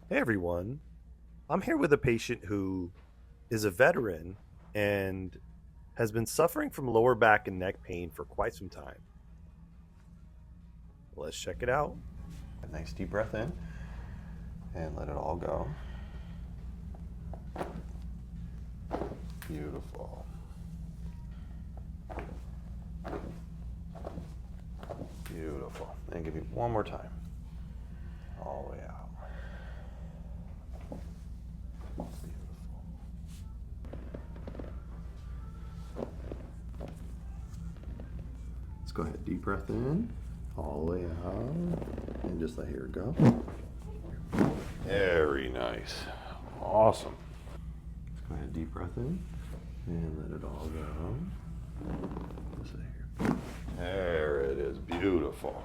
Hey everyone, I'm here with a patient who is a veteran and has been suffering from lower back and neck pain for quite some time. Let's check it out. A nice deep breath in and let it all go. Beautiful. Beautiful. And give me one more time. All the way out. Beautiful. Let's go ahead, deep breath in, all the way out, and just let here go. Very nice. Awesome. Let's go ahead, deep breath in, and let it all go. Just let here. There it is, beautiful.